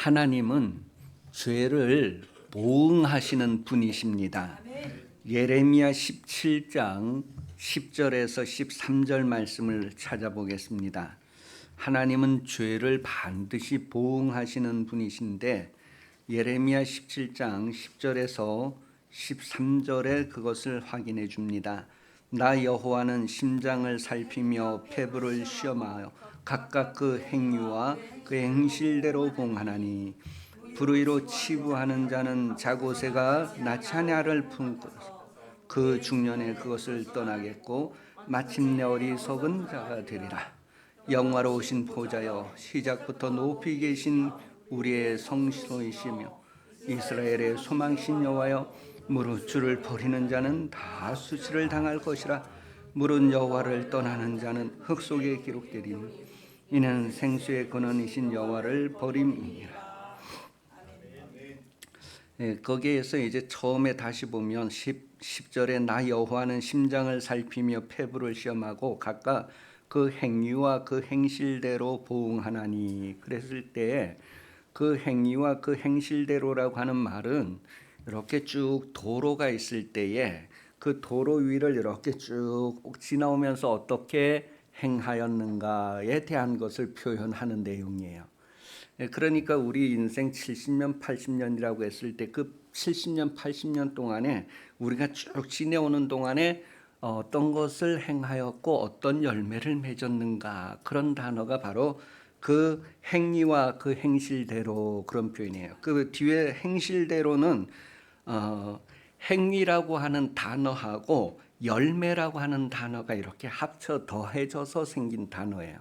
하나님은 죄를 보응하시는 분이십니다. 예레미야 17장 10절에서 13절 말씀을 찾아보겠습니다. 하나님은 죄를 반드시 보응하시는 분이신데 예레미야 17장 10절에서 13절에 그것을 확인해 줍니다. 나 여호와는 심장을 살피며 폐부를 시험하여 각각 그 행위와 그 행실대로 보응하나니 불의로 치부하는 자는 자고새가 나차냐를 품고 그 중년에 그것을 떠나겠고 마침내 어리석은 자가 되리라. 영화로우신 보좌여, 시작부터 높이 계신 우리의 성소이시며 이스라엘의 소망신 여호와여, 무릇 주를 버리는 자는 다 수치를 당할 것이라. 무릇 여호와를 떠나는 자는 흙 속에 기록되리니 이는 생수의 근원이신 여호와를 버림이니라. 거기에서 이제 처음에 다시 보면 10절에 나 여호와는 심장을 살피며 폐부를 시험하고 각각 그 행위와 그 행실대로 보응하나니, 그랬을 때 그 행위와 그 행실대로라고 하는 말은 이렇게 쭉 도로가 있을 때에 그 도로 위를 이렇게 쭉 지나오면서 어떻게 행하였는가에 대한 것을 표현하는 내용이에요. 그러니까 우리 인생 70년 80년이라고 했을 때 그 70년 80년 동안에 우리가 쭉 지내오는 동안에 어떤 것을 행하였고 어떤 열매를 맺었는가, 그런 단어가 바로 그 행위와 그 행실대로, 그런 표현이에요. 그 뒤에 행실대로는 행위라고 하는 단어하고 열매라고 하는 단어가 이렇게 합쳐 더해져서 생긴 단어예요.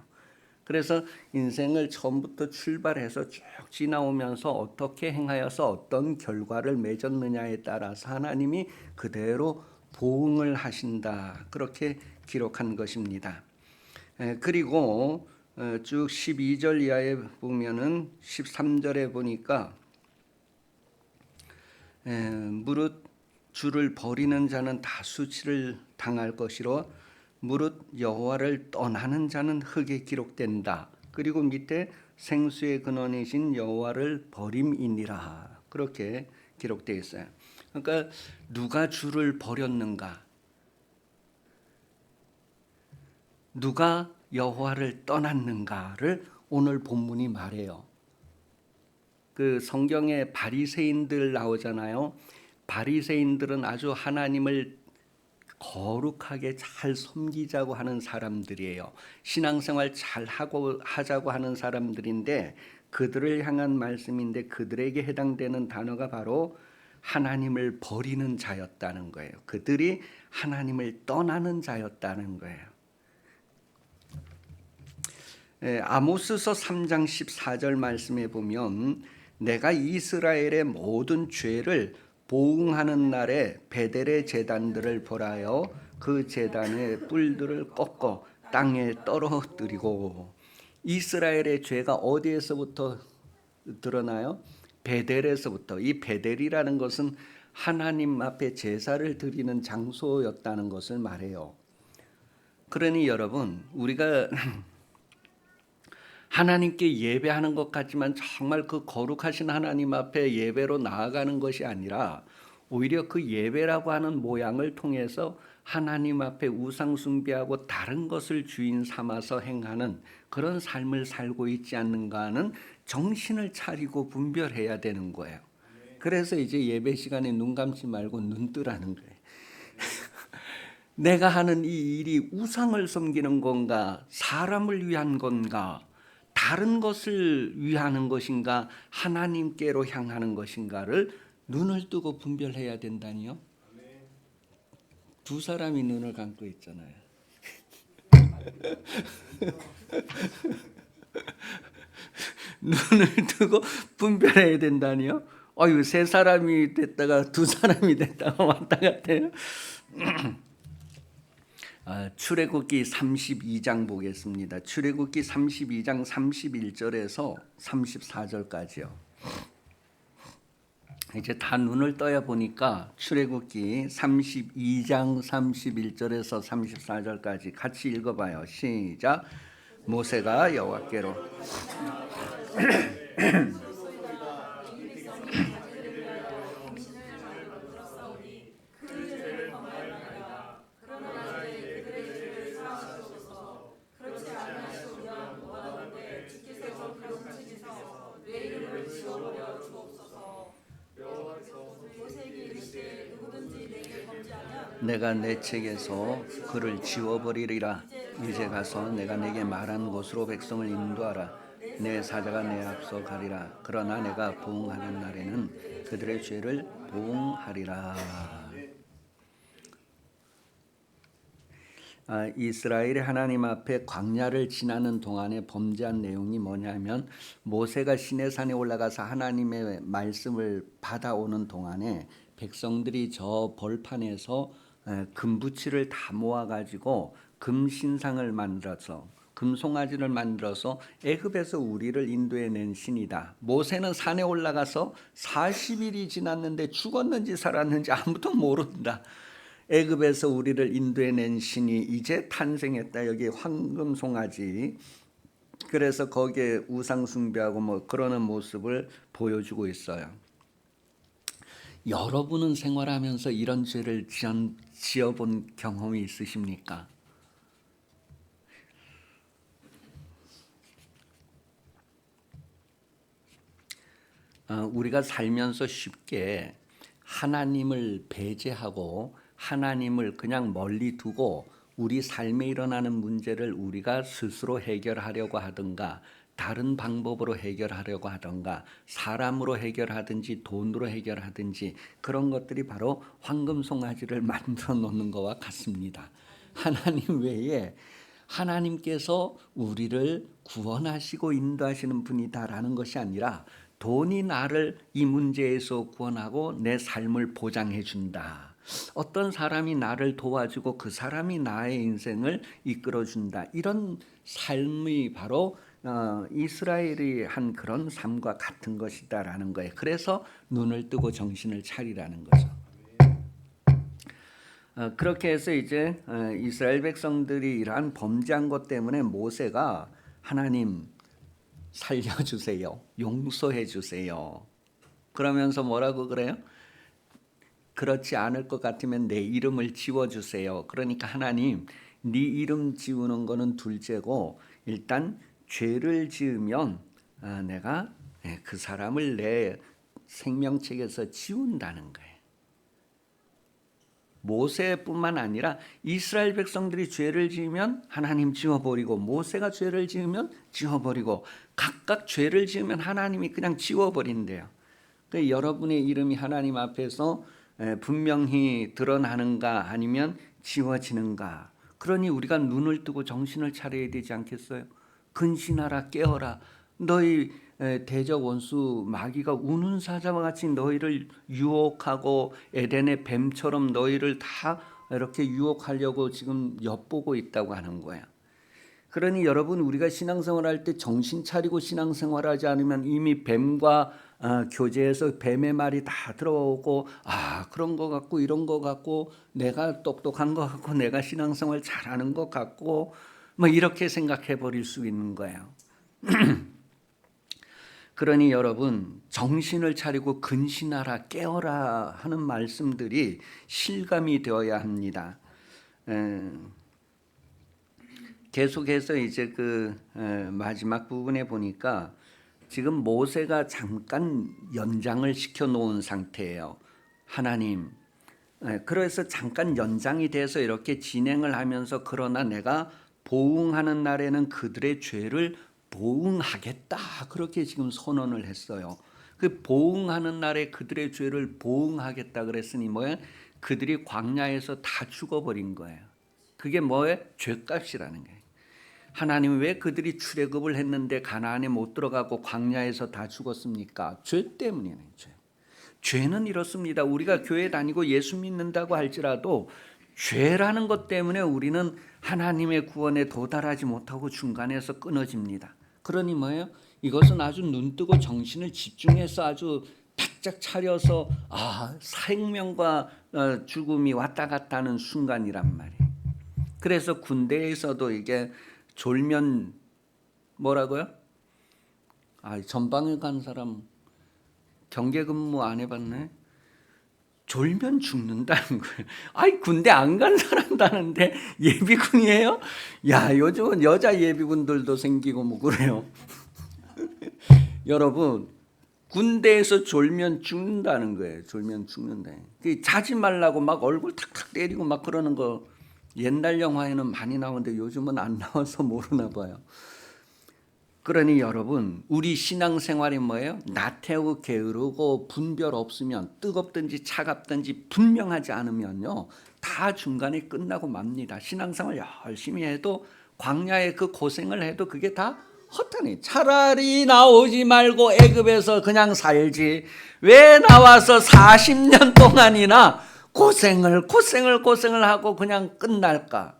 그래서 인생을 처음부터 출발해서 쭉 지나오면서 어떻게 행하여서 어떤 결과를 맺었느냐에 따라서 하나님이 그대로 보응을 하신다, 그렇게 기록한 것입니다. 그리고 쭉 12절 이하에 보면은 13절에 보니까 무릇 주를 버리는 자는 다 수치를 당할 것이로 무릇 여호와를 떠나는 자는 흙에 기록된다. 그리고 밑에 생수의 근원이신 여호와를 버림이니라, 그렇게 기록되어 있어요. 그러니까 누가 주를 버렸는가, 누가 여호와를 떠났는가를 오늘 본문이 말해요. 그 성경에 바리새인들 나오잖아요. 바리새인들은 아주 하나님을 거룩하게 잘 섬기자고 하는 사람들이에요. 신앙생활 잘 하자고 하는 사람들인데, 그들을 향한 말씀인데 그들에게 해당되는 단어가 바로 하나님을 버리는 자였다는 거예요. 그들이 하나님을 떠나는 자였다는 거예요. 아모스서 3장 14절 말씀에 보면 내가 이스라엘의 모든 죄를 보응하는 날에 베델의 제단들을 벌하여 그 제단의 뿔들을 꺾어 땅에 떨어뜨리고. 이스라엘의 죄가 어디에서부터 드러나요? 베델에서부터. 이 베델이라는 것은 하나님 앞에 제사를 드리는 장소였다는 것을 말해요. 그러니 여러분, 우리가 하나님께 예배하는 것 같지만 정말 그 거룩하신 하나님 앞에 예배로 나아가는 것이 아니라 오히려 그 예배라고 하는 모양을 통해서 하나님 앞에 우상 숭배하고 다른 것을 주인 삼아서 행하는 그런 삶을 살고 있지 않는가는 정신을 차리고 분별해야 되는 거예요. 그래서 이제 예배 시간에 눈 감지 말고 눈 뜨라는 거예요. 내가 하는 이 일이 우상을 섬기는 건가, 사람을 위한 건가, 다른 것을 위하는 것인가, 하나님께로 향하는 것인가를 눈을 뜨고 분별해야 된다니요. 두 사람이 눈을 감고 있잖아요. 눈을 뜨고 분별해야 된다니요. 어유, 세 사람이 됐다가 두 사람이 됐다가 왔다 갔다 해요. 출애굽기 32장 보겠습니다. 출애굽기 32장 31절에서 34절까지요. 이제 다 눈을 떠야 보니까 출애굽기 32장 31절에서 34절까지 같이 읽어봐요. 시작. 모세가 여호와께로 내가 내 책에서 그를 지워버리리라. 이제 가서 내가 내게 말한 곳으로 백성을 인도하라. 내 사자가 내 앞서 가리라. 그러나 내가 보응하는 날에는 그들의 죄를 보응하리라. 이스라엘이 하나님 앞에 광야를 지나는 동안에 범죄한 내용이 뭐냐면, 모세가 시내산에 올라가서 하나님의 말씀을 받아오는 동안에 백성들이 저 벌판에서 금부치를 다 모아가지고 금신상을 만들어서, 금송아지를 만들어서 애굽에서 우리를 인도해낸 신이다. 모세는 산에 올라가서 40일이 지났는데 죽었는지 살았는지 아무도 모른다. 애굽에서 우리를 인도해낸 신이 이제 탄생했다. 여기 황금 송아지. 그래서 거기에 우상 숭배하고 뭐 그러는 모습을 보여주고 있어요. 여러분은 생활하면서 이런 죄를 지어본 경험이 있으십니까? 우리가 살면서 쉽게 하나님을 배제하고 하나님을 그냥 멀리 두고 우리 삶에 일어나는 문제를 우리가 스스로 해결하려고 하든가, 다른 방법으로 해결하려고 하든가, 사람으로 해결하든지 돈으로 해결하든지, 그런 것들이 바로 황금 송아지를 만들어 놓는 것과 같습니다. 하나님 외에 하나님께서 우리를 구원하시고 인도하시는 분이다라는 것이 아니라, 돈이 나를 이 문제에서 구원하고 내 삶을 보장해 준다. 어떤 사람이 나를 도와주고 그 사람이 나의 인생을 이끌어 준다. 이런 삶이 바로 이스라엘이 한 그런 삶과 같은 것이다라는 거예요. 그래서 눈을 뜨고 정신을 차리라는 거죠. 그렇게 해서 이제 이스라엘 백성들이 이러한 범죄한 것 때문에 모세가 하나님 살려주세요, 용서해 주세요. 그러면서 뭐라고 그래요? 그렇지 않을 것 같으면 내 이름을 지워주세요. 그러니까 하나님, 네 이름 지우는 거는 둘째고 일단 죄를 지으면 내가 그 사람을 내 생명책에서 지운다는 거예요. 모세뿐만 아니라 이스라엘 백성들이 죄를 지으면 하나님 지워버리고, 모세가 죄를 지으면 지워버리고, 각각 죄를 지으면 하나님이 그냥 지워버린대요. 그러니까 여러분의 이름이 하나님 앞에서 분명히 드러나는가 아니면 지워지는가. 그러니 우리가 눈을 뜨고 정신을 차려야 되지 않겠어요? 근신하라, 깨어라. 너희 대적 원수 마귀가 우는 사자와 같이 너희를 유혹하고 에덴의 뱀처럼 너희를 다 이렇게 유혹하려고 지금 엿보고 있다고 하는 거야. 그러니 여러분, 우리가 신앙생활할 때 정신 차리고 신앙생활하지 않으면 이미 뱀과 교제해서 뱀의 말이 다 들어오고, 그런 거 같고 이런 거 같고 내가 똑똑한 거 같고 내가 신앙생활 잘하는 것 같고 뭐 이렇게 생각해 버릴 수 있는 거예요. 그러니 여러분, 정신을 차리고 근신하라, 깨어라 하는 말씀들이 실감이 되어야 합니다. 계속해서 이제 그 마지막 부분에 보니까 지금 모세가 잠깐 연장을 시켜 놓은 상태예요. 하나님, 그래서 잠깐 연장이 돼서 이렇게 진행을 하면서, 그러나 내가 보응하는 날에는 그들의 죄를 보응하겠다, 그렇게 지금 선언을 했어요. 그 보응하는 날에 그들의 죄를 보응하겠다 그랬으니 뭐예요? 그들이 광야에서 다 죽어버린 거예요. 그게 뭐예요? 죄값이라는 거예요. 하나님, 왜 그들이 출애굽을 했는데 가나안에 못 들어가고 광야에서 다 죽었습니까? 죄 때문이에요. 죄는 이렇습니다. 우리가 교회 다니고 예수 믿는다고 할지라도 죄라는 것 때문에 우리는 하나님의 구원에 도달하지 못하고 중간에서 끊어집니다. 그러니 뭐예요? 이것은 아주 눈뜨고 정신을 집중해서 아주 바짝 차려서 생명과 죽음이 왔다 갔다 하는 순간이란 말이에요. 그래서 군대에서도 이게 졸면 뭐라고요? 전방에 간 사람 경계 근무 안 해봤네. 졸면 죽는다는 거예요. 군대 안 간 사람다는데 예비군이에요? 야, 요즘은 여자 예비군들도 생기고 뭐 그래요. 여러분, 군대에서 졸면 죽는다는 거예요. 졸면 죽는다. 자지 말라고 막 얼굴 탁탁 때리고 막 그러는 거 옛날 영화에는 많이 나오는데 요즘은 안 나와서 모르나 봐요. 그러니 여러분, 우리 신앙생활이 뭐예요? 나태하고 게으르고 분별 없으면, 뜨겁든지 차갑든지 분명하지 않으면요, 다 중간에 끝나고 맙니다. 신앙생활 열심히 해도, 광야에 그 고생을 해도 그게 다 헛하니. 차라리 나오지 말고 애굽에서 그냥 살지, 왜 나와서 40년 동안이나 고생을 하고 그냥 끝날까?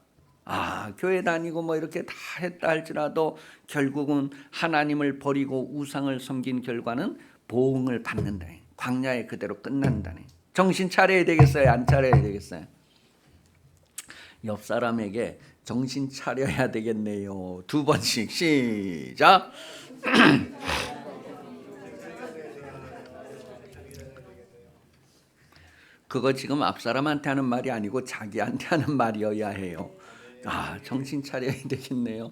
교회 다니고 뭐 이렇게 다 했다 할지라도 결국은 하나님을 버리고 우상을 섬긴 결과는 보응을 받는다. 광야에 그대로 끝난다네. 정신 차려야 되겠어요? 안 차려야 되겠어요? 옆 사람에게 정신 차려야 되겠네요. 2번씩 시작. 그거 지금 앞 사람한테 하는 말이 아니고 자기한테 하는 말이어야 해요. 정신 차려야 되겠네요.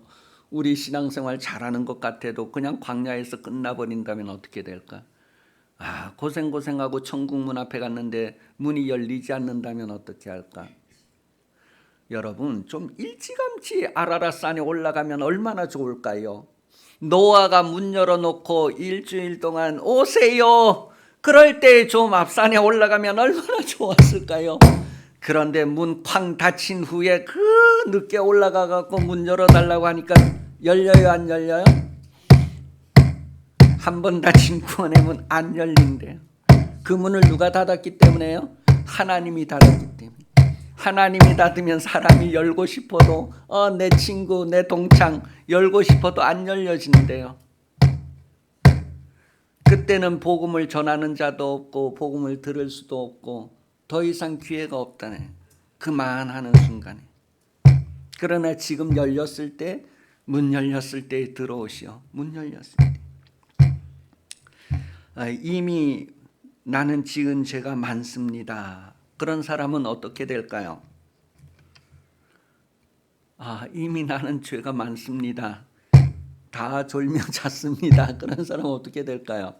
우리 신앙생활 잘하는 것 같아도 그냥 광야에서 끝나버린다면 어떻게 될까? 고생하고 천국 문 앞에 갔는데 문이 열리지 않는다면 어떻게 할까? 여러분, 좀 일찌감치 아라랏산에 올라가면 얼마나 좋을까요? 노아가 문 열어놓고 일주일 동안 오세요. 그럴 때 좀 앞산에 올라가면 얼마나 좋았을까요? 그런데 문 쾅 닫힌 후에 그 늦게 올라가갖고 문 열어달라고 하니까 열려요, 안 열려요? 한 번 닫힌 구원의 문 안 열린대요. 그 문을 누가 닫았기 때문에요? 하나님이 닫았기 때문에. 하나님이 닫으면 사람이 열고 싶어도 내 친구, 내 동창 열고 싶어도 안 열려지는데요. 그때는 복음을 전하는 자도 없고 복음을 들을 수도 없고 더 이상 기회가 없다네. 그만하는 순간에. 그러나 지금 열렸을 때, 문 열렸을 때 들어오시오. 문 열렸을 때. 이미 나는 지은 죄가 많습니다. 그런 사람은 어떻게 될까요? 이미 나는 죄가 많습니다. 다 졸며 잤습니다. 그런 사람은 어떻게 될까요?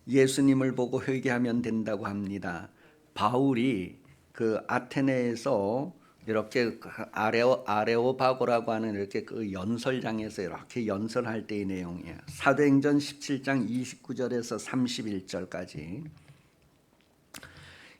예수님을 보고 회개하면 된다고 합니다. 바울이 그 아테네에서 이렇게 아레오바고라고 하는 이렇게 그 연설장에서 이렇게 연설할 때의 내용이에요. 사도행전 17장 29절에서 31절까지.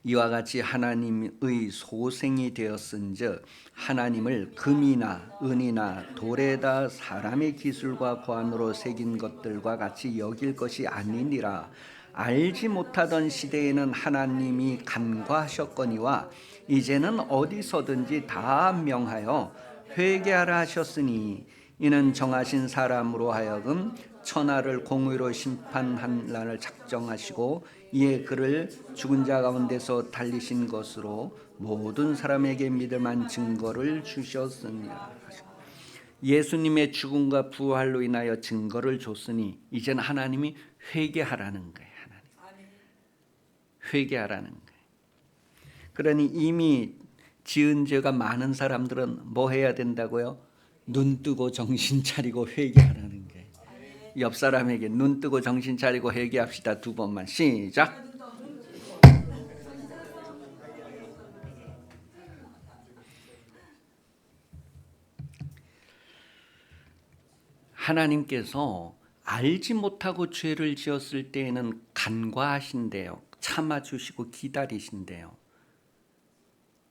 이와 같이 하나님의 소생이 되었은즉 하나님을 금이나 은이나 돌에다 사람의 기술과 고안으로 새긴 것들과 같이 여길 것이 아니니라. 알지 못하던 시대에는 하나님이 간과하셨거니와 이제는 어디서든지 다 명하여 회개하라 하셨으니 이는 정하신 사람으로 하여금 천하를 공의로 심판한 날을 작정하시고 이에 그를 죽은 자 가운데서 달리신 것으로 모든 사람에게 믿을 만한 증거를 주셨습니다. 예수님의 죽음과 부활로 인하여 증거를 줬으니 이제는 하나님이 회개하라는 거예요. 회개하라는 거예요. 그러니 이미 지은 죄가 많은 사람들은 뭐 해야 된다고요? 눈 뜨고 정신 차리고 회개하라는 거예요. 옆 사람에게 눈 뜨고 정신 차리고 회개합시다. 2번만 시작. 하나님께서 알지 못하고 죄를 지었을 때에는 간과하신대요. 참아주시고 기다리신대요.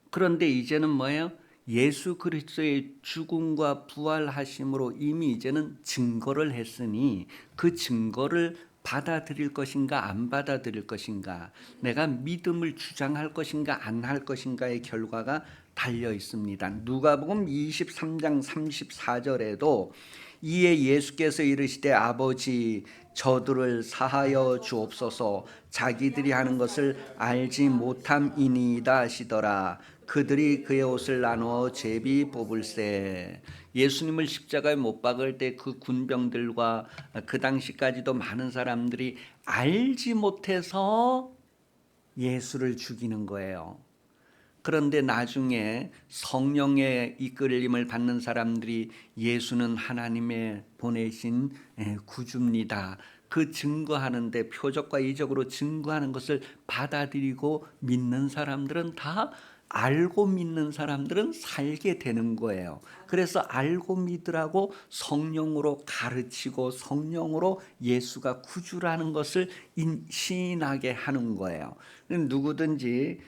그런데 이제는 뭐예요? 예수 그리스도의 죽음과 부활하심으로 이미 이제는 증거를 했으니 그 증거를 받아들일 것인가 안 받아들일 것인가, 내가 믿음을 주장할 것인가 안 할 것인가의 결과가 달려 있습니다. 누가복음 23장 34절에도 이에 예수께서 이르시되 아버지 저들을 사하여 주옵소서 자기들이 하는 것을 알지 못함이니이다 하시더라. 그들이 그의 옷을 나누어 제비 뽑을세. 예수님을 십자가에 못 박을 때 그 군병들과 그 당시까지도 많은 사람들이 알지 못해서 예수를 죽이는 거예요. 그런데 나중에 성령의 이끌림을 받는 사람들이 예수는 하나님의 보내신 구주입니다. 그 증거하는데 표적과 이적으로 증거하는 것을 받아들이고 믿는 사람들은 다 알고 믿는 사람들은 살게 되는 거예요. 그래서 알고 믿으라고 성령으로 가르치고 성령으로 예수가 구주라는 것을 시인하게 하는 거예요. 누구든지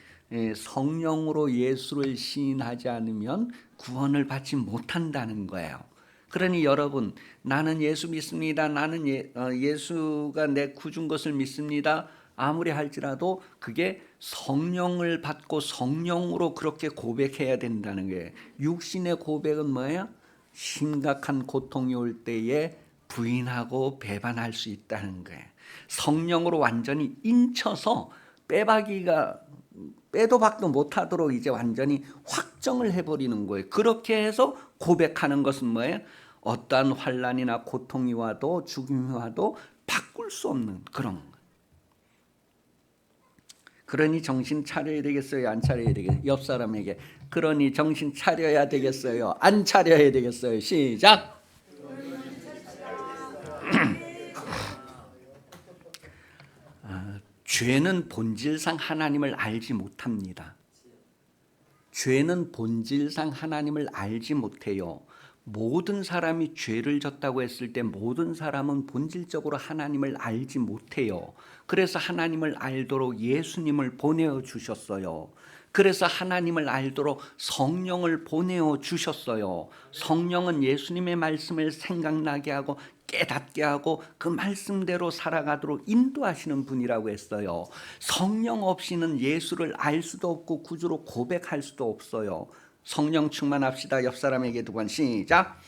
성령으로 예수를 시인하지 않으면 구원을 받지 못한다는 거예요. 그러니 여러분, 나는 예수 믿습니다. 나는 예수가 내 구준 것을 믿습니다. 아무리 할지라도 그게 성령을 받고 성령으로 그렇게 고백해야 된다는 거예요. 육신의 고백은 뭐예요? 심각한 고통이 올 때에 부인하고 배반할 수 있다는 거예요. 성령으로 완전히 인쳐서 빼도 박도 못하도록 이제 완전히 확정을 해버리는 거예요. 그렇게 해서 고백하는 것은 뭐예요? 어떠한 환난이나 고통이 와도 죽음이 와도 바꿀 수 없는 그런 거예요. 그러니 정신 차려야 되겠어요? 안 차려야 되겠어요? 옆 사람에게 그러니 정신 차려야 되겠어요? 안 차려야 되겠어요? 시작! 죄는 본질상 하나님을 알지 못합니다. 죄는 본질상 하나님을 알지 못해요. 모든 사람이 죄를 졌다고 했을 때 모든 사람은 본질적으로 하나님을 알지 못해요. 그래서 하나님을 알도록 예수님을 보내어 주셨어요. 그래서 하나님을 알도록 성령을 보내어 주셨어요. 성령은 예수님의 말씀을 생각나게 하고 깨닫게 하고 그 말씀대로 살아가도록 인도하시는 분이라고 했어요. 성령 없이는 예수를 알 수도 없고 구주로 고백할 수도 없어요. 성령 충만합시다. 옆 사람에게 두 번 시작.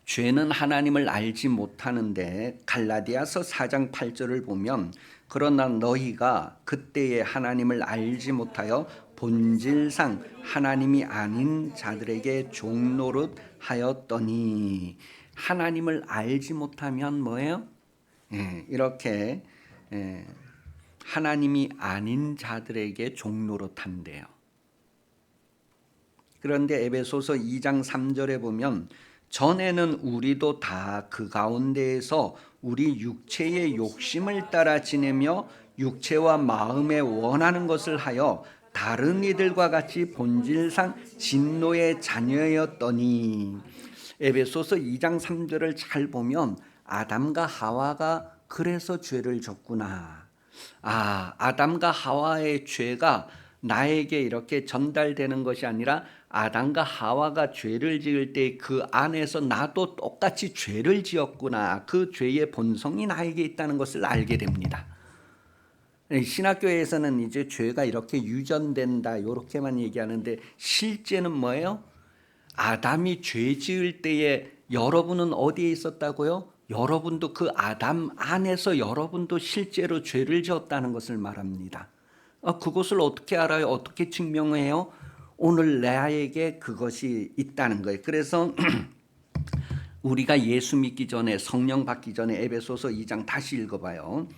죄는 하나님을 알지 못하는데 갈라디아서 4장 8절을 보면 그러나 너희가 그때에 하나님을 알지 못하여 본질상 하나님이 아닌 자들에게 종노릇 하였더니 하나님을 알지 못하면 뭐예요? 이렇게 하나님이 아닌 자들에게 종노릇한대요. 그런데 에베소서 2장 3절에 보면 전에는 우리도 다 그 가운데에서 우리 육체의 욕심을 따라 지내며 육체와 마음에 원하는 것을 하여 다른 이들과 같이 본질상 진노의 자녀였더니 에베소서 2장 3절을 잘 보면 아담과 하와가 그래서 죄를 졌구나. 아담과 하와의 죄가 나에게 이렇게 전달되는 것이 아니라 아담과 하와가 죄를 지을 때 그 안에서 나도 똑같이 죄를 지었구나. 그 죄의 본성이 나에게 있다는 것을 알게 됩니다. 신학교에서는 이제 죄가 이렇게 유전된다 이렇게만 얘기하는데 실제는 뭐예요? 아담이 죄 지을 때에 여러분은 어디에 있었다고요? 여러분도 그 아담 안에서 여러분도 실제로 죄를 지었다는 것을 말합니다. 그것을 어떻게 알아요? 어떻게 증명해요? 오늘 나에게 그것이 있다는 거예요. 그래서 우리가 예수 믿기 전에 성령 받기 전에 에베소서 2장 다시 읽어봐요.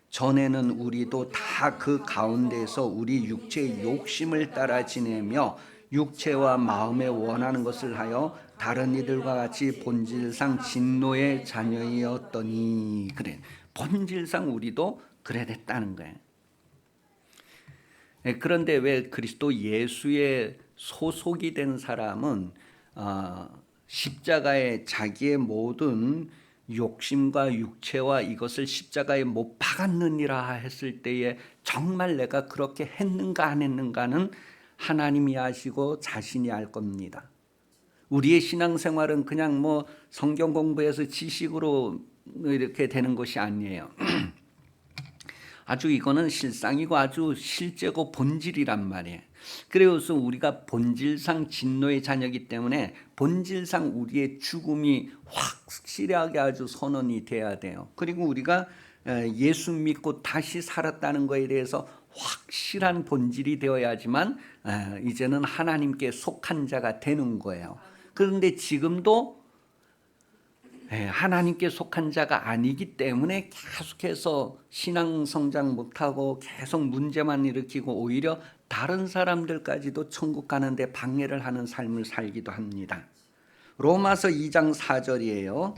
전에는 우리도 다 그 가운데서 우리 육체의 욕심을 따라 지내며 육체와 마음에 원하는 것을 하여 다른 이들과 같이 본질상 진노의 자녀이었더니 그래 본질상 우리도 그래 됐다는 거예요. 그런데 왜 그리스도 예수의 소속이 된 사람은 십자가에 자기의 모든 욕심과 육체와 이것을 십자가에 못 박았느니라 했을 때에 정말 내가 그렇게 했는가 안 했는가는 하나님이 아시고 자신이 알 겁니다. 우리의 신앙생활은 그냥 뭐 성경 공부해서 지식으로 이렇게 되는 것이 아니에요. 아주 이거는 실상이고 아주 실제고 본질이란 말이에요. 그래서 우리가 본질상 진노의 자녀이기 때문에 본질상 우리의 죽음이 확실하게 아주 선언이 돼야 돼요. 그리고 우리가 예수 믿고 다시 살았다는 것에 대해서 확실한 본질이 되어야지만 이제는 하나님께 속한 자가 되는 거예요. 그런데 지금도 하나님께 속한 자가 아니기 때문에 계속해서 신앙 성장 못하고 계속 문제만 일으키고 오히려 다른 사람들까지도 천국 가는데 방해를 하는 삶을 살기도 합니다. 로마서 2장 4절이에요.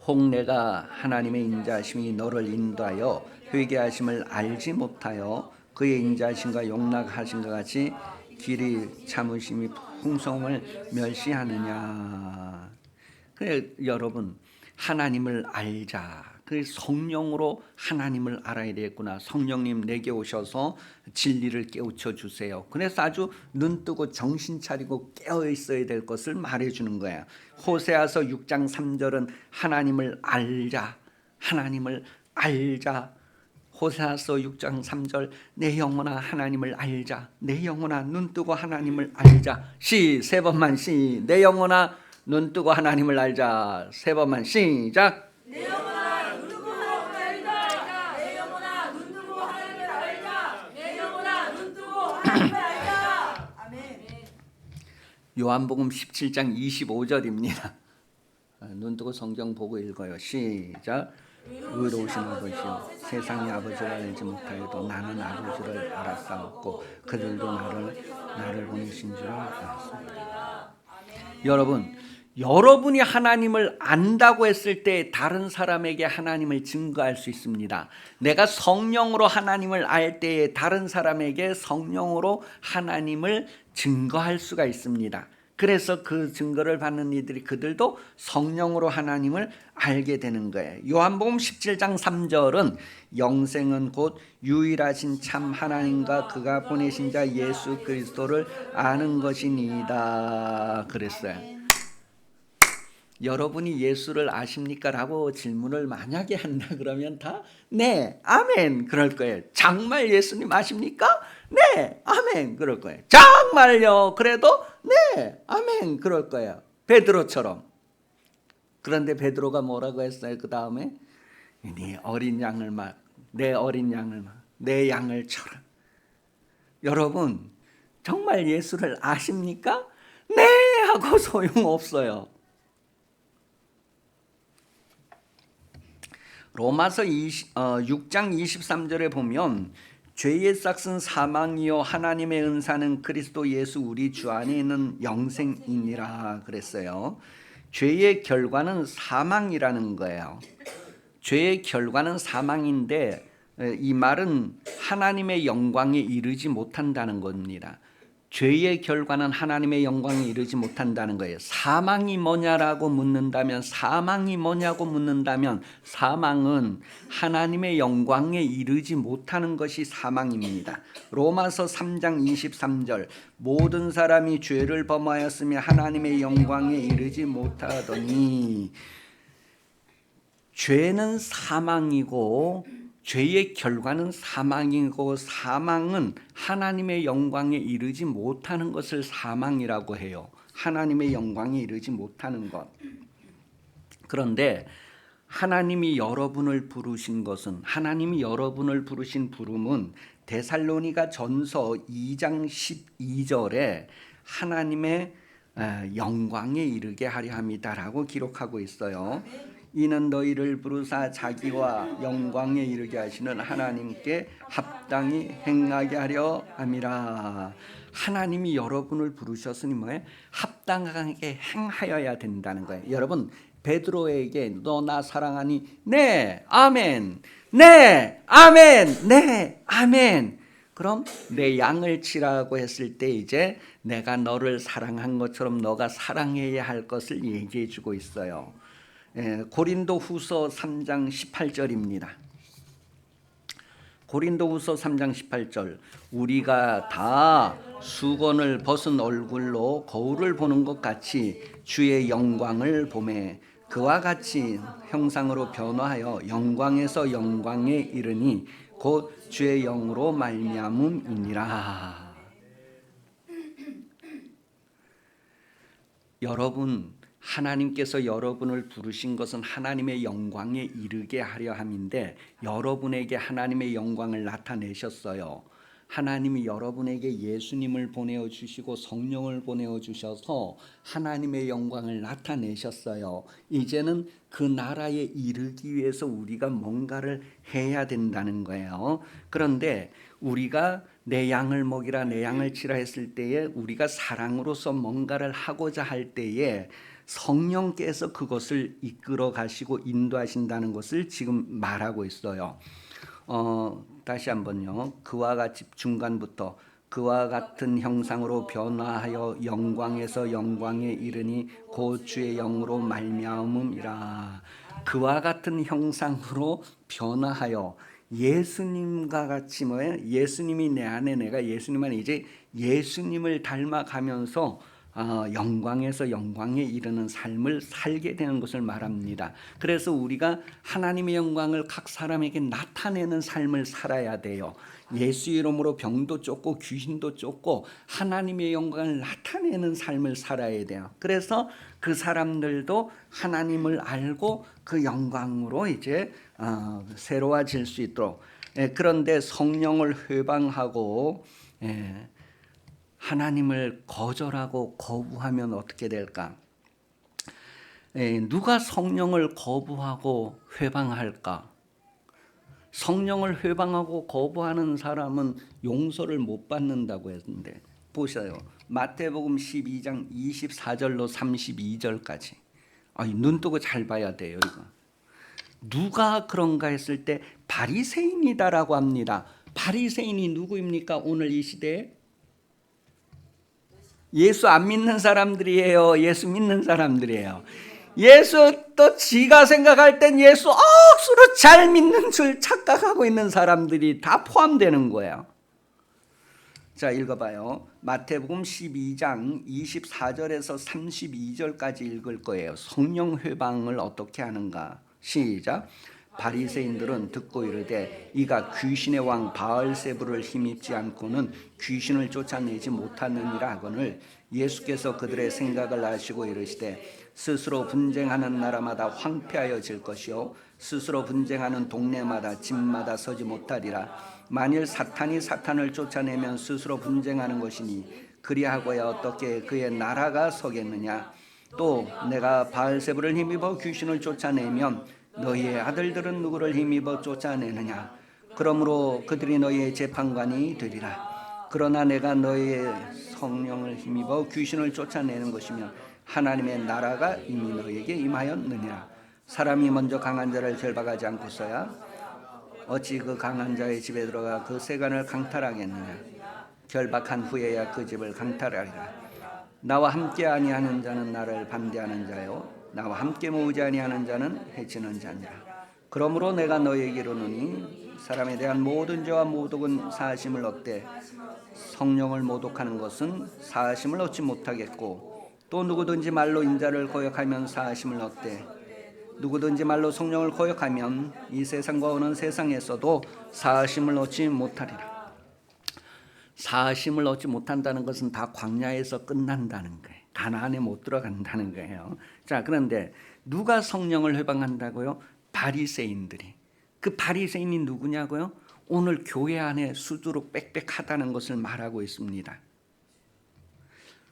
혹 내가 하나님의 인자하심이 너를 인도하여 회개하심을 알지 못하여 그의 인자하심과 용납하심과 같이 길이 참으심이 풍성을 멸시하느냐. 그래 여러분, 하나님을 알자. 그 성령으로 하나님을 알아야 되겠구나. 성령님 내게 오셔서 진리를 깨우쳐 주세요. 그래서 아주 눈 뜨고 정신 차리고 깨어 있어야 될 것을 말해 주는 거야. 호세아서 6장 3절은 하나님을 알자. 하나님을 알자. 호세아서 6장 3절 내 영혼아 하나님을 알자. 내 영혼아 눈 뜨고 하나님을 알자. 세 번만 내 영혼아 눈 뜨고 하나님을 알자. 세 번만 시작. 내 영혼아 눈 뜨고 하나님을 알자. 내 영혼아 눈 뜨고 하나님을 알자. 내 영혼아 눈 뜨고 하나님을 알자. 아멘. 요한복음 17장 25절입니다. 눈 뜨고 성경 보고 읽어요. 시작. 의로우신 아버지여 세상의 아버지를 알지 못하여도 나는 아버지를 알았사옵고 그들도 나를 보내신 줄 알았습니다. 여러분이 하나님을 안다고 했을 때 다른 사람에게 하나님을 증거할 수 있습니다. 내가 성령으로 하나님을 알 때에 다른 사람에게 성령으로 하나님을 증거할 수가 있습니다. 그래서 그 증거를 받는 이들이 그들도 성령으로 하나님을 알게 되는 거예요. 요한복음 17장 3절은 영생은 곧 유일하신 참 하나님과 그가 보내신 자 예수 그리스도를 아는 것이니이다 그랬어요. 여러분이 예수를 아십니까? 라고 질문을 만약에 한다 그러면 다 네, 아멘 그럴 거예요. 정말 예수님 아십니까? 네, 아멘 그럴 거예요. 정말요? 그래도 네, 아멘 그럴 거예요. 베드로처럼. 그런데 베드로가 뭐라고 했어요? 그 다음에 내 어린 양을 내 양을 쳐라. 여러분 정말 예수를 아십니까? 네 하고 소용없어요. 로마서 6장 23절에 보면 죄의 싹은 사망이요 하나님의 은사는 그리스도 예수 우리 주 안에 있는 영생이니라 그랬어요. 죄의 결과는 사망이라는 거예요. 죄의 결과는 사망인데 이 말은 하나님의 영광에 이르지 못한다는 겁니다. 죄의 결과는 하나님의 영광에 이르지 못한다는 거예요. 사망이 뭐냐고 묻는다면 사망은 하나님의 영광에 이르지 못하는 것이 사망입니다. 로마서 3장 23절 모든 사람이 죄를 범하였으며 하나님의 영광에 이르지 못하더니 죄는 사망이고 죄의 결과는 사망이고 사망은 하나님의 영광에 이르지 못하는 것을 사망이라고 해요. 하나님의 영광에 이르지 못하는 것. 그런데 하나님이 여러분을 부르신 부름은 데살로니가 전서 2장 12절에 하나님의 영광에 이르게 하려 함이다라고 기록하고 있어요. 이는 너희를 부르사 자기와 영광에 이르게 하시는 하나님께 합당히 행하게 하려 함이라. 하나님이 여러분을 부르셨으니 뭐예요? 합당하게 행하여야 된다는 거예요. 여러분 베드로에게 너 나 사랑하니? 네 아멘. 네 아멘. 네 아멘. 그럼 내 양을 치라고 했을 때 이제 내가 너를 사랑한 것처럼 너가 사랑해야 할 것을 얘기해 주고 있어요. 고린도후서 3장 18절입니다. 고린도후서 3장 18절 우리가 다 수건을 벗은 얼굴로 거울을 보는 것 같이 주의 영광을 보매 그와 같이 형상으로 변화하여 영광에서 영광에 이르니 곧 주의 영으로 말미암음이니라. 여러분 하나님께서 여러분을 부르신 것은 하나님의 영광에 이르게 하려 함인데 여러분에게 하나님의 영광을 나타내셨어요. 하나님이 여러분에게 예수님을 보내어 주시고 성령을 보내어 주셔서 하나님의 영광을 나타내셨어요. 이제는 그 나라에 이르기 위해서 우리가 뭔가를 해야 된다는 거예요. 그런데 우리가 내 양을 먹이라 내 양을 치라 했을 때에 우리가 사랑으로서 뭔가를 하고자 할 때에 성령께서 그것을 이끌어 가시고 인도하신다는 것을 지금 말하고 있어요. 다시 한번요. 그와 같이 중간부터 그와 같은 형상으로 변화하여 영광에서 영광에 이르니 곧 주의 영으로 말미암음이라. 그와 같은 형상으로 변화하여 예수님과 같이 뭐예요? 예수님이 내 안에 내가 예수님 안에 이제 예수님을 닮아가면서 영광에서 영광에 이르는 삶을 살게 되는 것을 말합니다. 그래서 우리가 하나님의 영광을 각 사람에게 나타내는 삶을 살아야 돼요. 예수 이름으로 병도 쫓고 귀신도 쫓고 하나님의 영광을 나타내는 삶을 살아야 돼요. 그래서 그 사람들도 하나님을 알고 그 영광으로 이제 새로워질 수 있도록. 그런데 성령을 회방하고 하나님을 거절하고 거부하면 어떻게 될까? 누가 성령을 거부하고 회방할까? 성령을 회방하고 거부하는 사람은 용서를 못 받는다고 했는데 보세요. 마태복음 12장 24절로 32절까지. 눈 뜨고 잘 봐야 돼요. 이거. 누가 그런가 했을 때 바리새인이다라고 합니다. 바리새인이 누구입니까? 오늘 이 시대에? 예수 안 믿는 사람들이에요. 예수 믿는 사람들이에요. 예수 또 지가 생각할 땐 예수 억수로 잘 믿는 줄 착각하고 있는 사람들이 다 포함되는 거예요. 자, 읽어봐요. 마태복음 12장 24절에서 32절까지 읽을 거예요. 성령 회방을 어떻게 하는가? 시작. 바리새인들은 듣고 이르되 이가 귀신의 왕 바알세불을 힘입지 않고는 귀신을 쫓아내지 못하느니라 하거늘 예수께서 그들의 생각을 아시고 이르시되 스스로 분쟁하는 나라마다 황폐하여질 것이요 스스로 분쟁하는 동네마다 집마다 서지 못하리라. 만일 사탄이 사탄을 쫓아내면 스스로 분쟁하는 것이니 그리하고야 어떻게 그의 나라가 서겠느냐. 또 내가 바알세불을 힘입어 귀신을 쫓아내면 너희의 아들들은 누구를 힘입어 쫓아내느냐. 그러므로 그들이 너희의 재판관이 되리라. 그러나 내가 너희의 성령을 힘입어 귀신을 쫓아내는 것이면 하나님의 나라가 이미 너희에게 임하였느니라. 사람이 먼저 강한 자를 결박하지 않고서야 어찌 그 강한 자의 집에 들어가 그 세간을 강탈하겠느냐. 결박한 후에야 그 집을 강탈하리라. 나와 함께 아니하는 자는 나를 반대하는 자요 나와 함께 모으지 아니하는 자는 해치는 자니라. 그러므로 내가 너희에게 이르노니 사람에 대한 모든 죄와 모독은 사하심을 얻되 성령을 모독하는 것은 사하심을 얻지 못하겠고 또 누구든지 말로 인자를 거역하면 사하심을 얻되 누구든지 말로 성령을 거역하면 이 세상과 오는 세상에서도 사하심을 얻지 못하리라. 사하심을 얻지 못한다는 것은 다 광야에서 끝난다는 거예요. 가나안에 못 들어간다는 거예요. 자, 그런데 누가 성령을 회방한다고요? 바리새인들이. 그 바리새인이 누구냐고요? 오늘 교회 안에 수두룩 빽빽하다는 것을 말하고 있습니다.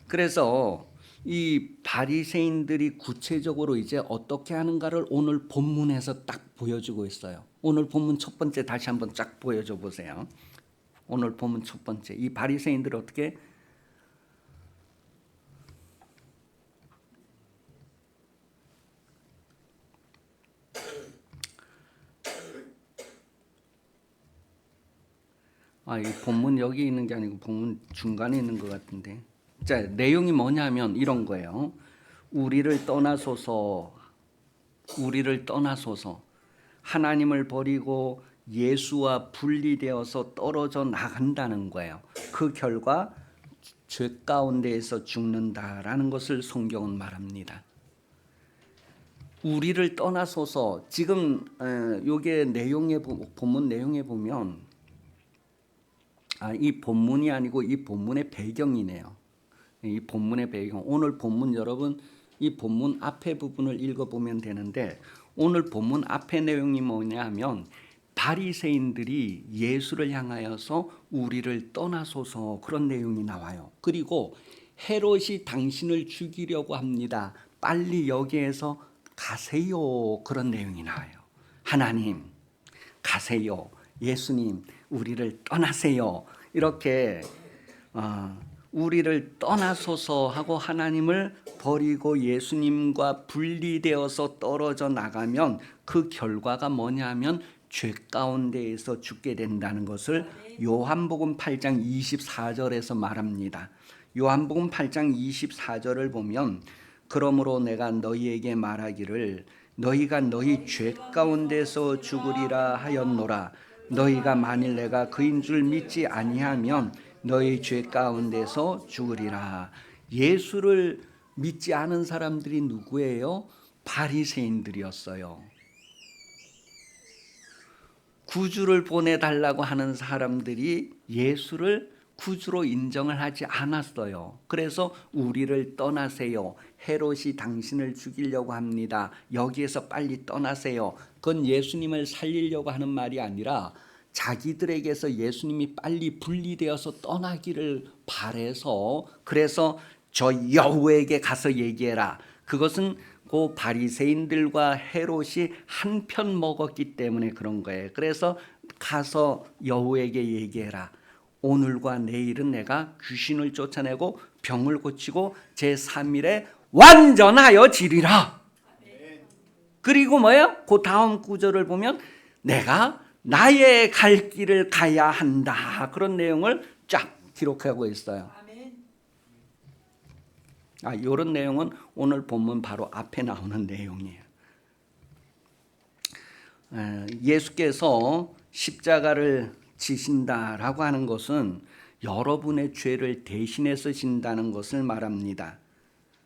그래서 이 바리새인들이 구체적으로 이제 어떻게 하는가를 오늘 본문에서 딱 보여주고 있어요. 오늘 본문 첫 번째 다시 한번 쫙 보여줘 보세요. 오늘 본문 첫 번째 이 바리새인들이 어떻게 이 본문 여기 있는 게 아니고 본문 중간에 있는 것 같은데. 자, 내용이 뭐냐면 이런 거예요. 우리를 떠나소서 하나님을 버리고 예수와 분리되어서 떨어져 나간다는 거예요. 그 결과 죄 가운데에서 죽는다라는 것을 성경은 말합니다. 우리를 떠나소서. 지금 요게 내용에 본문 내용에 보면 이 본문이 아니고 이 본문의 배경이네요. 이 본문의 배경. 오늘 본문 여러분 이 본문 앞에 부분을 읽어보면 되는데 오늘 본문 앞에 내용이 뭐냐 하면 바리새인들이 예수를 향하여서 우리를 떠나소서 그런 내용이 나와요. 그리고 헤롯이 당신을 죽이려고 합니다. 빨리 여기에서 가세요. 그런 내용이 나와요. 하나님 가세요. 예수님 우리를 떠나세요. 이렇게 우리를 떠나소서 하고 하나님을 버리고 예수님과 분리되어서 떨어져 나가면 그 결과가 뭐냐면 죄 가운데에서 죽게 된다는 것을 요한복음 8장 24절에서 말합니다. 요한복음 8장 24절을 보면 그러므로 내가 너희에게 말하기를 너희가 너희 죄 가운데서 죽으리라 하였노라. 너희가 만일 내가 그인 줄 믿지 아니하면 너희 죄 가운데서 죽으리라. 예수를 믿지 않은 사람들이 누구예요? 바리새인들이었어요. 구주를 보내달라고 하는 사람들이 예수를 구주로 인정을 하지 않았어요. 그래서 우리를 떠나세요. 헤롯이 당신을 죽이려고 합니다. 여기에서 빨리 떠나세요. 그건 예수님을 살리려고 하는 말이 아니라 자기들에게서 예수님이 빨리 분리되어서 떠나기를 바래서 그래서 저 여우에게 가서 얘기해라. 그것은 그 바리새인들과 헤롯이 한편 먹었기 때문에 그런 거예요. 그래서 가서 여우에게 얘기해라. 오늘과 내일은 내가 귀신을 쫓아내고 병을 고치고 제3일에 완전하여 지리라. 그리고 뭐예요? 그 다음 구절을 보면 내가 나의 갈 길을 가야 한다. 그런 내용을 쫙 기록하고 있어요. 이런 내용은 오늘 본문 바로 앞에 나오는 내용이에요. 예수께서 십자가를 지신다라고 하는 것은 여러분의 죄를 대신해서 진다는 것을 말합니다.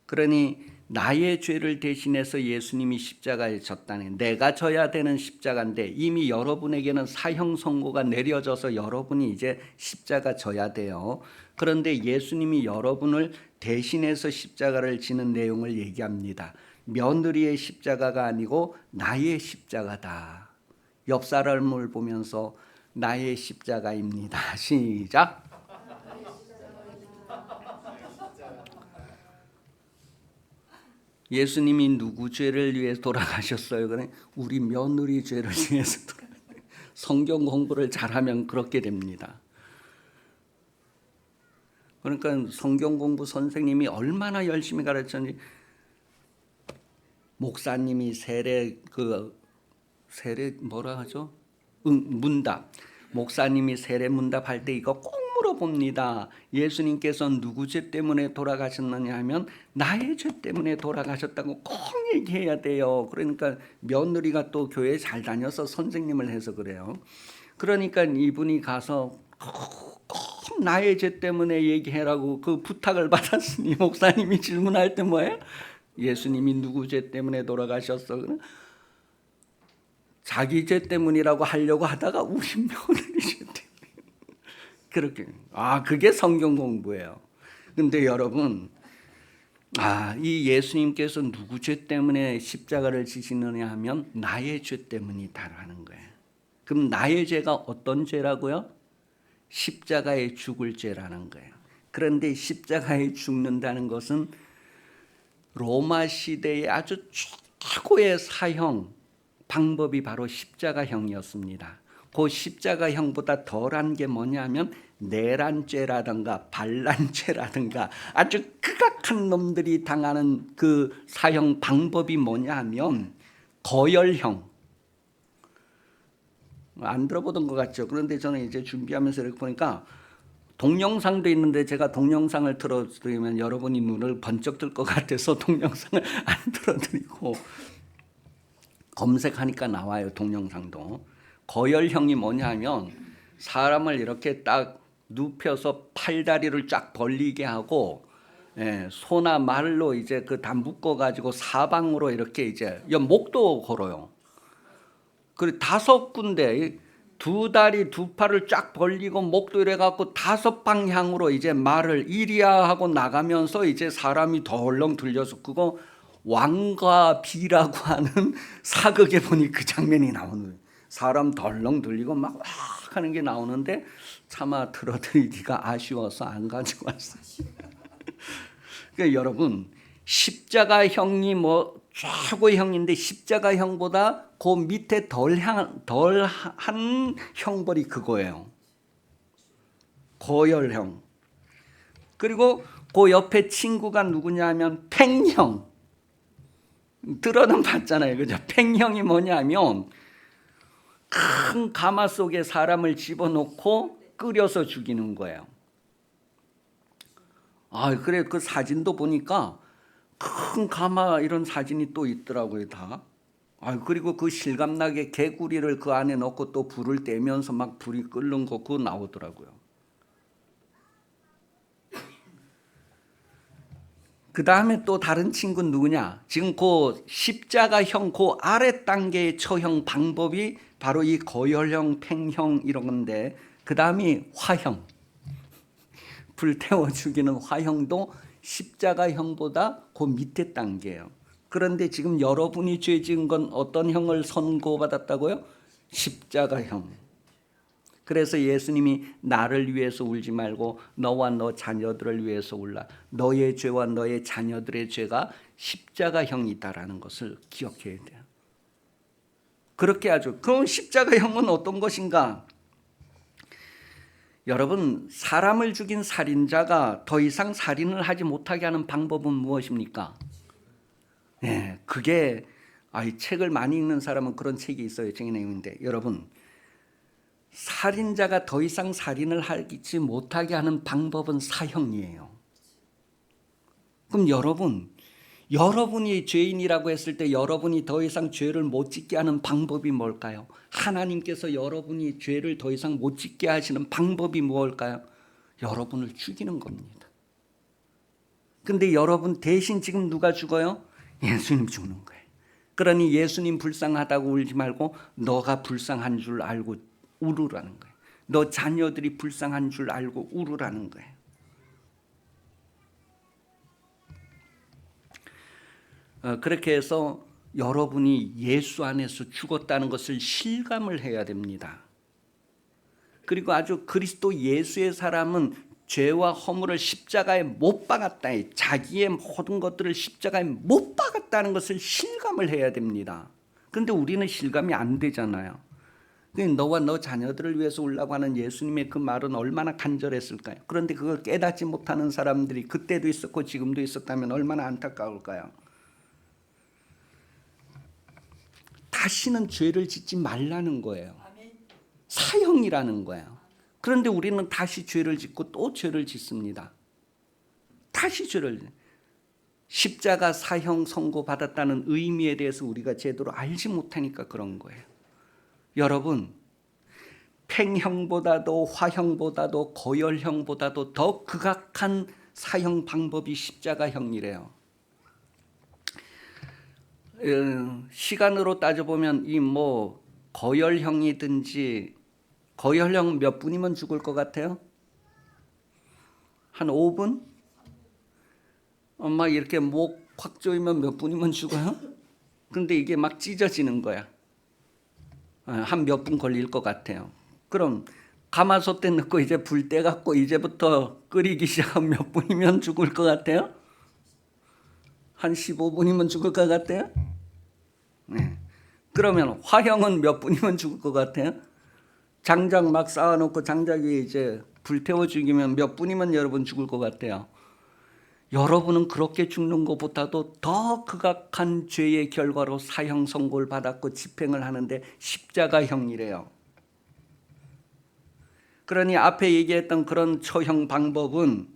그러니 나의 죄를 대신해서 예수님이 십자가에 졌다는, 내가 져야 되는 십자가인데 이미 여러분에게는 사형 선고가 내려져서 여러분이 이제 십자가 져야 돼요. 그런데 예수님이 여러분을 대신해서 십자가를 지는 내용을 얘기합니다. 며느리의 십자가가 아니고 나의 십자가다. 옆 사람을 보면서 나의 십자가입니다. 시작. 예수님이 누구 죄를 위해 돌아가셨어요? 그래? 우리 며느리 죄를 위해서 돌아가셨어요. 성경 공부를 잘하면 그렇게 됩니다. 그러니까 성경 공부 선생님이 얼마나 열심히 가르쳤는지, 목사님이 세례 뭐라 하죠? 문답. 목사님이 세례 문답할 때 이거 꼭 물어봅니다. 예수님께서 누구 죄 때문에 돌아가셨느냐 하면 나의 죄 때문에 돌아가셨다고 꼭 얘기해야 돼요. 그러니까 며느리가 또 교회 잘 다녀서 선생님을 해서 그래요. 그러니까 이분이 가서 꼭 나의 죄 때문에 얘기해라고 그 부탁을 받았으니 목사님이 질문할 때 뭐예요? 예수님이 누구 죄 때문에 돌아가셨어? 자기 죄 때문이라고 하려고 하다가 우리 며느리 죄 때문에. 그렇게. 그게 성경 공부예요. 근데 여러분, 이 예수님께서 누구 죄 때문에 십자가를 지시느냐 하면 나의 죄 때문이다라는 거예요. 그럼 나의 죄가 어떤 죄라고요? 십자가에 죽을 죄라는 거예요. 그런데 십자가에 죽는다는 것은 로마 시대의 아주 최고의 사형 방법이 바로 십자가형이었습니다. 그 십자가형보다 덜한 게 뭐냐면 내란죄라든가 반란죄라든가 아주 극악한 놈들이 당하는 그 사형 방법이 뭐냐면 거열형. 안 들어보던 것 같죠? 그런데 저는 이제 준비하면서 이렇게 보니까 동영상도 있는데 제가 동영상을 틀어드리면 여러분이 눈을 번쩍 뜰 것 같아서 동영상을 안 틀어드리고 검색하니까 나와요. 동영상도. 거열형이 뭐냐면 사람을 이렇게 딱 눕혀서 팔다리를 쫙 벌리게 하고 소나 말로 이제 그 다 묶어가지고 사방으로 이렇게 이제 목도 걸어요. 그리고 5군데 두 다리 두 팔을 쫙 벌리고 목도 이래 갖고 5방향으로 이제 말을 이리야 하고 나가면서 이제 사람이 덜렁 들려서 그거 왕과 비라고 하는 사극에 보니 그 장면이 나오는 거예요. 사람 덜렁 들리고 막 하는 게 나오는데 차마 들어드리기가 아쉬워서 안 가지고 왔어요. 그러니까 여러분, 십자가형이 뭐 최고형인데 십자가형보다 그 밑에 덜한 형벌이 그거예요. 고열형. 그리고 그 옆에 친구가 누구냐면 팽형. 들어는 봤잖아요. 그죠? 팽형이 뭐냐면 큰 가마 속에 사람을 집어넣고 끓여서 죽이는 거예요. 그래, 그 사진도 보니까 큰 가마 이런 사진이 또 있더라고요, 다. 그리고 그 실감나게 개구리를 그 안에 넣고 또 불을 떼면서 막 불이 끓는 거 그거 나오더라고요. 그 다음에 또 다른 친구는 누구냐? 지금 그 십자가형 그 아래 단계의 처형 방법이 바로 이 고열형, 팽형 이런 건데, 그 다음이 화형. 불태워 죽이는 화형도 십자가형보다 그 밑에 단계예요. 그런데 지금 여러분이 죄 지은 건 어떤 형을 선고받았다고요? 십자가형. 그래서 예수님이 나를 위해서 울지 말고 너와 너 자녀들을 위해서 울라. 너의 죄와 너의 자녀들의 죄가 십자가형이다라는 것을 기억해야 돼요. 그렇게 하죠. 그럼 십자가형은 어떤 것인가? 여러분, 사람을 죽인 살인자가 더 이상 살인을 하지 못하게 하는 방법은 무엇입니까? 네, 그게 책을 많이 읽는 사람은 그런 책이 있어요. 책의 내용인데, 여러분, 살인자가 더 이상 살인을 하지 못하게 하는 방법은 사형이에요. 그럼 여러분이 죄인이라고 했을 때 여러분이 더 이상 죄를 못 짓게 하는 방법이 뭘까요? 하나님께서 여러분이 죄를 더 이상 못 짓게 하시는 방법이 뭘까요? 여러분을 죽이는 겁니다. 근데 여러분 대신 지금 누가 죽어요? 예수님 죽는 거예요. 그러니 예수님 불쌍하다고 울지 말고 너가 불쌍한 줄 알고 울으라는 거예요. 너 자녀들이 불쌍한 줄 알고 울으라는 거예요. 그렇게 해서 여러분이 예수 안에서 죽었다는 것을 실감을 해야 됩니다. 그리고 아주 그리스도 예수의 사람은 죄와 허물을 십자가에 못 박았다. 자기의 모든 것들을 십자가에 못 박았다는 것을 실감을 해야 됩니다. 그런데 우리는 실감이 안 되잖아요. 너와 너 자녀들을 위해서 울라고 하는 예수님의 그 말은 얼마나 간절했을까요? 그런데 그걸 깨닫지 못하는 사람들이 그때도 있었고 지금도 있었다면 얼마나 안타까울까요? 다시는 죄를 짓지 말라는 거예요. 사형이라는 거예요. 그런데 우리는 다시 죄를 짓고 또 죄를 짓습니다. 다시 죄를 십자가 사형 선고받았다는 의미에 대해서 우리가 제대로 알지 못하니까 그런 거예요. 여러분, 팽형보다도 화형보다도 고열형보다도 더 극악한 사형 방법이 십자가형이래요. 시간으로 따져보면 이 뭐 고열형이든지, 고열형 몇 분이면 죽을 것 같아요? 한 5분? 막 이렇게 목 확 조이면 몇 분이면 죽어요? 근데 이게 막 찢어지는 거야. 한 몇 분 걸릴 것 같아요. 그럼 가마솥에 넣고 이제 불 떼 갖고 이제부터 끓이기 시작하면 몇 분이면 죽을 것 같아요? 한 15분이면 죽을 것 같아요? 네. 그러면 화형은 몇 분이면 죽을 것 같아요? 장작 막 쌓아놓고 장작이 이제 불태워 죽이면 몇 분이면 여러분 죽을 것 같아요? 여러분은 그렇게 죽는 것보다도 더 극악한 죄의 결과로 사형 선고를 받았고 집행을 하는데 십자가형이래요. 그러니 앞에 얘기했던 그런 처형 방법은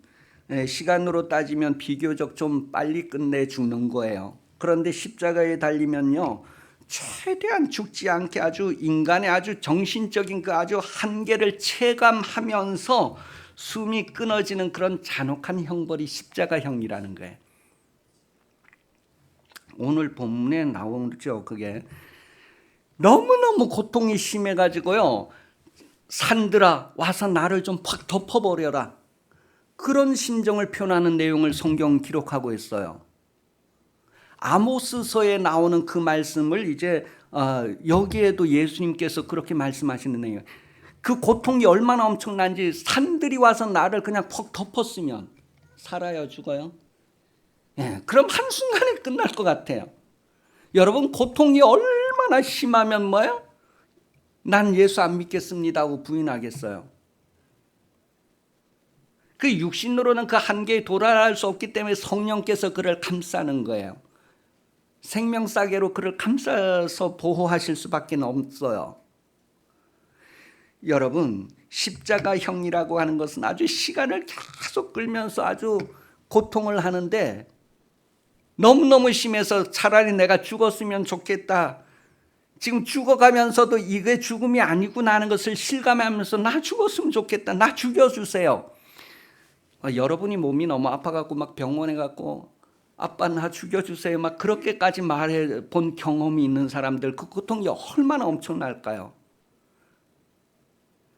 시간으로 따지면 비교적 좀 빨리 끝내 죽는 거예요. 그런데 십자가에 달리면요, 최대한 죽지 않게 아주 인간의 아주 정신적인 그 아주 한계를 체감하면서 숨이 끊어지는 그런 잔혹한 형벌이 십자가형이라는 거예요. 오늘 본문에 나오죠. 그게 너무너무 고통이 심해가지고요, 산들아 와서 나를 좀 팍 덮어버려라, 그런 심정을 표현하는 내용을 성경 기록하고 있어요. 아모스서에 나오는 그 말씀을 이제 여기에도 예수님께서 그렇게 말씀하시는 내용. 그 고통이 얼마나 엄청난지 산들이 와서 나를 그냥 퍽 덮었으면 살아요, 죽어요? 예, 그럼 한순간에 끝날 것 같아요. 여러분, 고통이 얼마나 심하면 뭐예요? 난 예수 안 믿겠습니다 하고 부인하겠어요. 그 육신으로는 그 한계에 도달할 수 없기 때문에 성령께서 그를 감싸는 거예요. 생명싸개로 그를 감싸서 보호하실 수밖에 없어요. 여러분, 십자가형이라고 하는 것은 아주 시간을 계속 끌면서 아주 고통을 하는데 너무너무 심해서 차라리 내가 죽었으면 좋겠다. 지금 죽어가면서도 이게 죽음이 아니구나 하는 것을 실감하면서 나 죽었으면 좋겠다. 나 죽여주세요. 여러분이 몸이 너무 아파갖고 막 병원에 갔고 아빠 나 죽여주세요. 막 그렇게까지 말해 본 경험이 있는 사람들 그 고통이 얼마나 엄청날까요?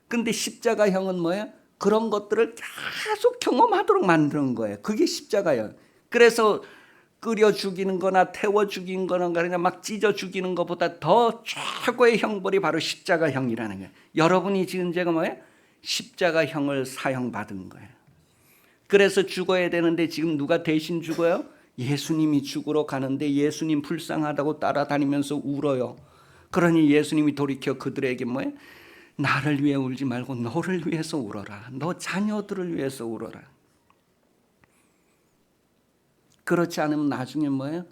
근데 십자가형은 뭐예요? 그런 것들을 계속 경험하도록 만드는 거예요. 그게 십자가형. 그래서 끓여 죽이는 거나 태워 죽이는 거나 그냥 막 찢어 죽이는 것보다 더 최고의 형벌이 바로 십자가형이라는 거예요. 여러분이 지금 제가 뭐예요? 십자가형을 사형받은 거예요. 그래서 죽어야 되는데 지금 누가 대신 죽어요? 예수님이 죽으러 가는데 예수님 불쌍하다고 따라다니면서 울어요. 그러니 예수님이 돌이켜 그들에게 뭐예요? 나를 위해 울지 말고 너를 위해서 울어라. 너 자녀들을 위해서 울어라. 그렇지 않으면 나중에 뭐예요?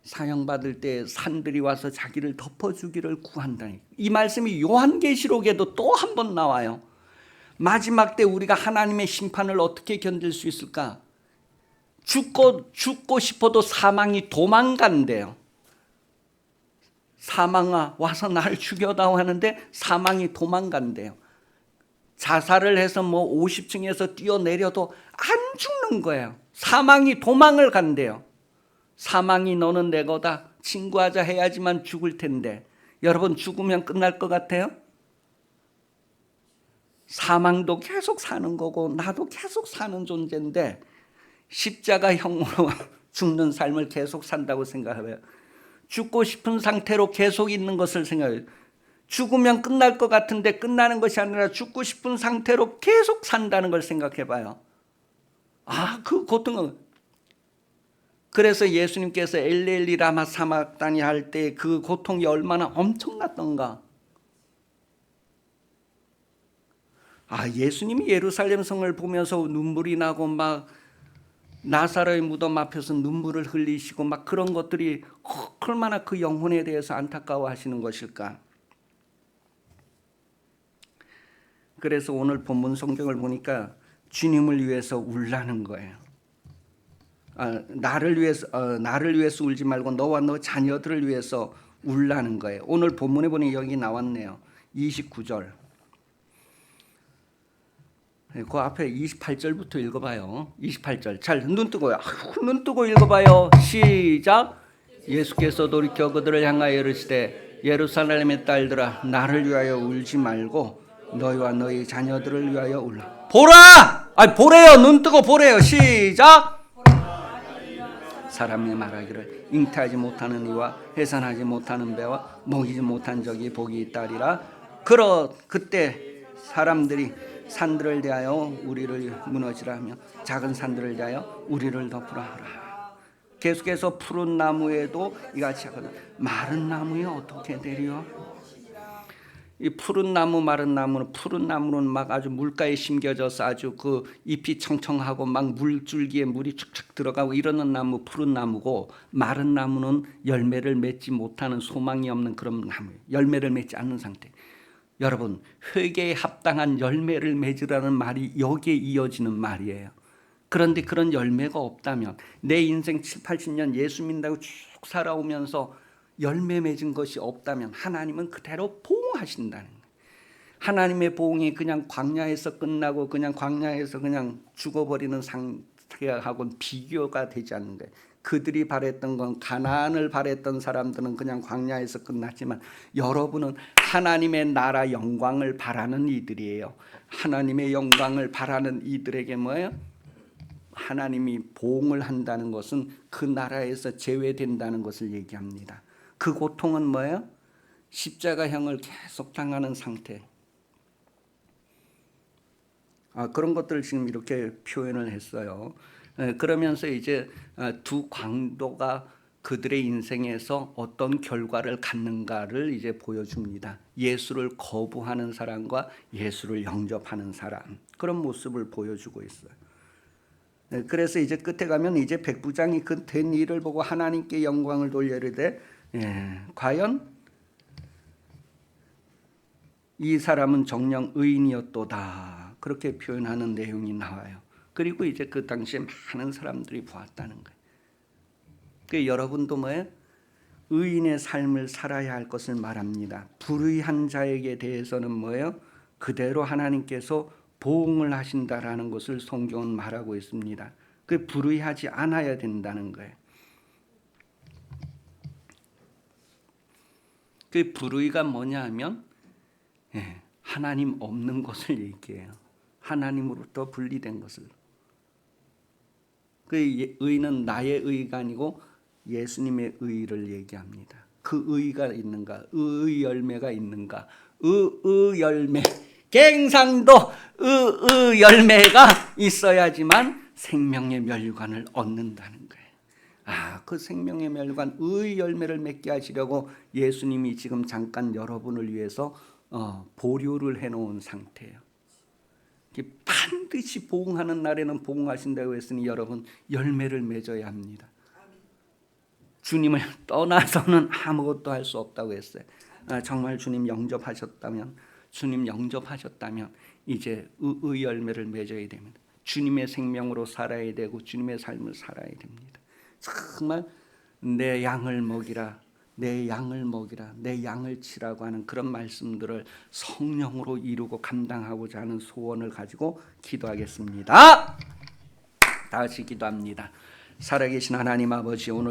사형받을 때 산들이 와서 자기를 덮어주기를 구한다니. 이 말씀이 요한계시록에도 또 한 번 나와요. 마지막 때 우리가 하나님의 심판을 어떻게 견딜 수 있을까? 죽고 싶어도 사망이 도망간대요. 사망아 와서 날 죽여다오 하는데 사망이 도망간대요. 자살을 해서 뭐 50층에서 뛰어내려도 안 죽는 거예요. 사망이 도망을 간대요. 사망이 너는 내 거다. 친구하자 해야지만 죽을 텐데 여러분 죽으면 끝날 것 같아요? 사망도 계속 사는 거고 나도 계속 사는 존재인데 십자가형으로 죽는 삶을 계속 산다고 생각해요. 죽고 싶은 상태로 계속 있는 것을 생각해요. 죽으면 끝날 것 같은데 끝나는 것이 아니라 죽고 싶은 상태로 계속 산다는 걸 생각해 봐요. 그 고통은. 그래서 예수님께서 엘리엘리 라마 사막다니 할 때 그 고통이 얼마나 엄청났던가. 예수님이 예루살렘 성을 보면서 눈물이 나고 막 나사로의 무덤 앞에서 눈물을 흘리시고 막 그런 것들이 얼마나 그 영혼에 대해서 안타까워하시는 것일까. 그래서 오늘 본문 성경을 보니까 주님을 위해서 울라는 거예요. 나를 위해서 울지 말고 너와 너 자녀들을 위해서 울라는 거예요. 오늘 본문에 보니 여기 나왔네요. 29절. 그 앞에 28절부터 읽어봐요. 28절. 잘 눈 뜨고요. 눈 뜨고 읽어봐요. 시작. 예수께서 돌이켜 그들을 향하여 이르시되 예루살렘의 딸들아 나를 위하여 울지 말고 너희와 너희 자녀들을 위하여 울라. 보라! 보래요. 눈 뜨고 보래요. 시작. 사람이 말하기를 잉태하지 못하는 이와 해산하지 못하는 배와 먹이지 못한 적이 복이 있다리라. 그때 사람들이 산들을 대하여 우리를 무너지라 하며 작은 산들을 대하여 우리를 덮으라 하라. 계속해서 푸른 나무에도 이같이 하거든 마른 나무에 어떻게 되리요? 이 푸른 나무 마른 나무는 푸른 나무는 막 아주 물가에 심겨져서 아주 그 잎이 청청하고 막 물줄기에 물이 축축 들어가고 이러는 나무 푸른 나무고, 마른 나무는 열매를 맺지 못하는 소망이 없는 그런 나무, 열매를 맺지 않는 상태. 여러분, 회개에 합당한 열매를 맺으라는 말이 여기에 이어지는 말이에요. 그런데 그런 열매가 없다면, 내 인생 7, 80년 예수 믿는다고 쭉 살아오면서 열매 맺은 것이 없다면 하나님은 그대로 보응하신다는 거예요. 하나님의 보응이 그냥 광야에서 끝나고 그냥 광야에서 그냥 죽어버리는 상태하고는 비교가 되지 않는 거예요. 그들이 바랬던 건, 가나안을 바랬던 사람들은 그냥 광야에서 끝났지만 여러분은 하나님의 나라 영광을 바라는 이들이에요. 하나님의 영광을 바라는 이들에게 뭐예요? 하나님이 보응을 한다는 것은 그 나라에서 제외된다는 것을 얘기합니다. 그 고통은 뭐예요? 십자가형을 계속 당하는 상태. 그런 것들을 지금 이렇게 표현을 했어요. 그러면서 이제 두 강도가 그들의 인생에서 어떤 결과를 갖는가를 이제 보여줍니다. 예수를 거부하는 사람과 예수를 영접하는 사람, 그런 모습을 보여주고 있어요. 그래서 이제 끝에 가면 이제 백부장이 그 된 일을 보고 하나님께 영광을 돌려 이르되 과연 이 사람은 정녕 의인이었도다, 그렇게 표현하는 내용이 나와요. 그리고 이제 그 당시에 많은 사람들이 보았다는 거예요. 그 여러분도 뭐예요? 의인의 삶을 살아야 할 것을 말합니다. 불의한 자에게 대해서는 뭐예요? 그대로 하나님께서 보응을 하신다라는 것을 성경은 말하고 있습니다. 그 불의하지 않아야 된다는 거예요. 그 불의가 뭐냐 하면 하나님 없는 것을 얘기해요. 하나님으로부터 분리된 것을. 그 의는 나의 의가 아니고 예수님의 의를 얘기합니다. 그 의가 있는가? 의 열매가 있는가? 의 열매. 갱상도 의 열매가 있어야지만 생명의 멸관을 얻는다는 거예요. 그 생명의 멸관, 의 열매를 맺게 하시려고 예수님이 지금 잠깐 여러분을 위해서 보류를 해놓은 상태예요. 반드시 보응하는 날에는 보응하신다고 했으니 여러분 열매를 맺어야 합니다. 주님을 떠나서는 아무것도 할 수 없다고 했어요. 정말 주님 영접하셨다면 이제 의 열매를 맺어야 됩니다. 주님의 생명으로 살아야 되고 주님의 삶을 살아야 됩니다. 정말 내 양을 먹이라, 내 양을 먹이라, 내 양을 치라고 하는 그런 말씀들을 성령으로 이루고 감당하고자 하는 소원을 가지고 기도하겠습니다. 다 같이 기도합니다. 살아계신 하나님 아버지, 오늘